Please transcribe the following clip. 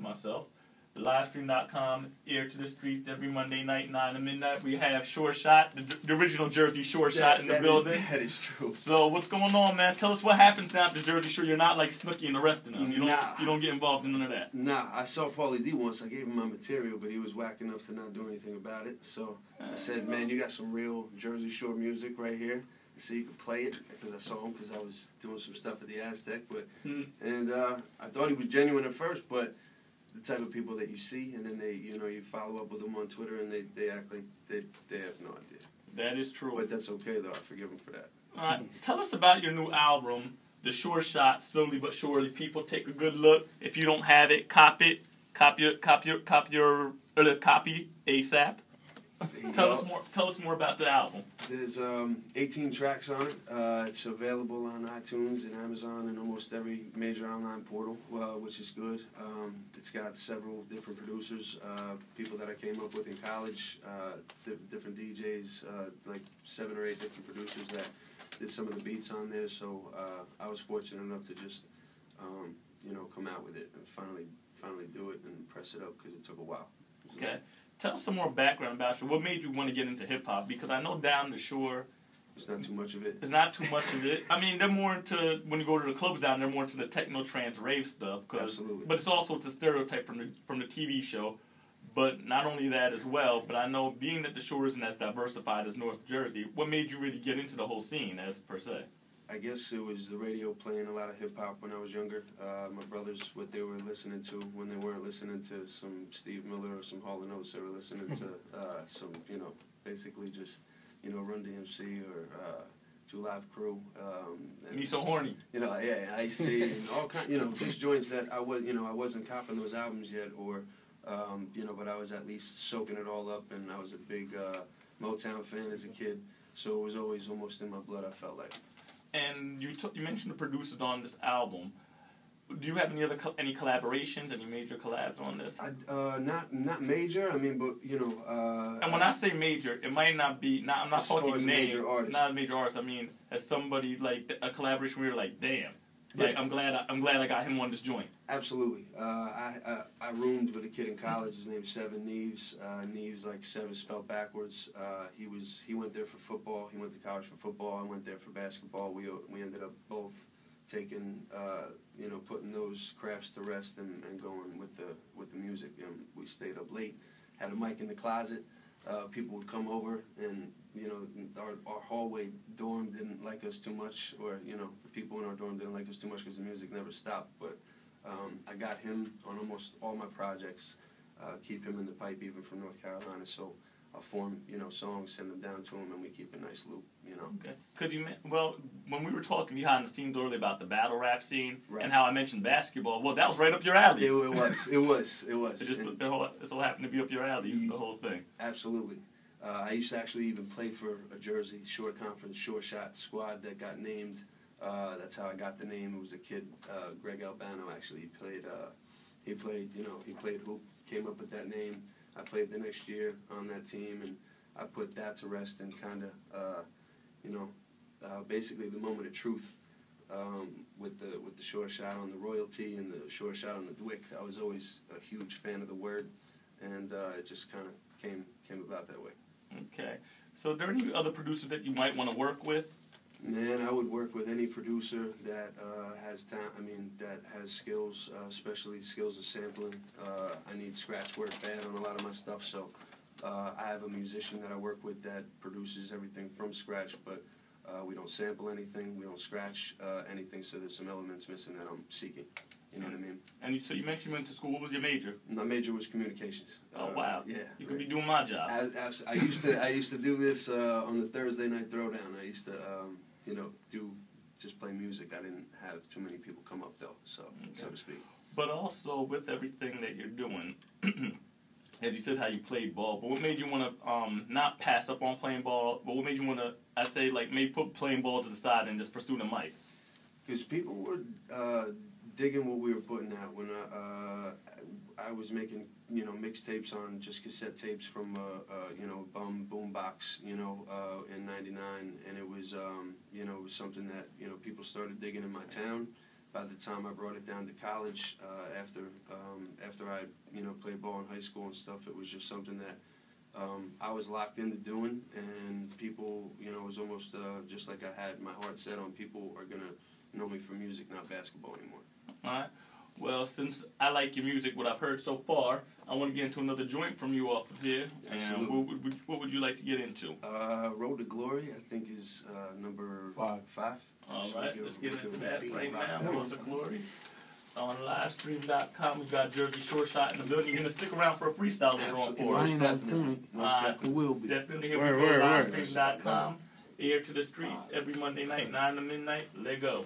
myself. The livestream.com, air to the streets every Monday night, 9 to midnight. We have Sure Shot, the original Jersey Sure Shot in the building. That is true. So what's going on, man? Tell us what happens now at the Jersey Shore. You're not like Snooki and arresting them. You don't get involved in none of that. Nah, I saw Pt.1 once. I gave him my material, but he was whack enough to not do anything about it. So I said, man, you got some real Jersey Shore music right here. So you could play it, because I saw him, because I was doing some stuff at the Aztec. And I thought he was genuine at first, but the type of people that you see, and then you follow up with them on Twitter, and they act like they have no idea. That is true. But that's okay, though. I forgive them for that. All right. Tell us about your new album, The Sure Shot. Slowly but surely, people take a good look. If you don't have it, copy ASAP. Tell us more about the album. There's 18 tracks on it. It's available on iTunes and Amazon and almost every major online portal, which is good. It's got several different producers, people that I came up with in college, different DJs, like 7 or 8 different producers that did some of the beats on there. So I was fortunate enough to just, come out with it and finally do it and press it up, because it took a while. So, okay. Tell us some more background about you. What made you want to get into hip-hop? Because I know down the shore... It's not too much of it. It's not too much of it. I mean, they're more into... When you go to the clubs down, they're more into the techno, trance, rave stuff. Absolutely. But it's a stereotype from the TV show. But not only that as well, but I know being that the shore isn't as diversified as North Jersey, what made you really get into the whole scene, as per se? I guess it was the radio playing a lot of hip-hop when I was younger. My brothers, what they were listening to when they weren't listening to some Steve Miller or some Hall & Oates, they were listening to some, basically just, Run DMC or Two Live Crew. Me So Horny. Yeah, Ice T and all kind, just joints that I wasn't copping those albums yet, or, but I was at least soaking it all up, and I was a big Motown fan as a kid, so it was always almost in my blood, I felt like. And you mentioned the producers on this album. Do you have any collaborations, any major collabs on this? Not major. I mean, but and when I say major, it might not be. I'm not talking name. Major artist. Not a major artist. I mean, as somebody like a collaboration where you're like, damn. Like, I'm glad I got him on this joint. Absolutely. I roomed with a kid in college. His name's Seven Neves. Neves, like Seven spelled backwards. He went there for football. He went to college for football. I went there for basketball. We ended up both taking putting those crafts to rest and going with the music. We stayed up late. Had a mic in the closet. People would come over, and our hallway dorm didn't like us too much, or the people in our dorm didn't like us too much because the music never stopped. But I got him on almost all my projects. Keep him in the pipe, even from North Carolina. So I'll form songs, send them down to him, and we keep a nice loop. Okay. When we were talking behind the scenes earlier about the battle rap scene, right, and how I mentioned basketball, well, that was right up your alley. It was. It so happened to be up your alley, the whole thing. Absolutely. I used to actually even play for a Jersey Shore Conference Sure Shot squad that got named. That's how I got the name. It was a kid, Greg Albano. Actually, he played hoop. Came up with that name. I played the next year on that team, and I put that to rest and kind of, basically the moment of truth with the Sure Shot on the royalty and the Sure Shot on the Dwick. I was always a huge fan of the word, and it just kind of came about that way. Okay. So are there any other producers that you might want to work with? Man, I would work with any producer that has that has skills, especially skills of sampling. I need scratch work bad on a lot of my stuff, so I have a musician that I work with that produces everything from scratch, but we don't sample anything, we don't scratch anything, so there's some elements missing that I'm seeking. You know what I mean? And so you mentioned you went to school. What was your major? My major was communications. Oh wow! Yeah, you could be doing my job. I used to do this on the Thursday night throwdown. I used to just play music. I didn't have too many people come up though, so to speak. But also with everything that you're doing, as you said, how you played ball. But what made you want to not pass up on playing ball? But what made you want to? I say like maybe put playing ball to the side and just pursue the mic. Because people were digging what we were putting out. When I was making mixtapes on just cassette tapes from bum boombox in '99, and it was it was something that people started digging in my town, by the time I brought it down to college, after I played ball in high school and stuff, it was just something that I was locked into doing, and people, it was almost just like I had my heart set on people are gonna know me for music, not basketball anymore. All right. Well, since I like your music, what I've heard so far, I want to get into another joint from you off of here. Absolutely. And what would you like to get into? Road to Glory, I think, is number 5. All right, let's get into that right now. Road to Glory. On livestream.com, we got Jersey Short Shot in the building. You're going to stick around for a freestyle later on for us. Most definitely. Will be. Definitely here we go. Livestream.com. Ear to the streets every Monday night, 9 to midnight. Let go.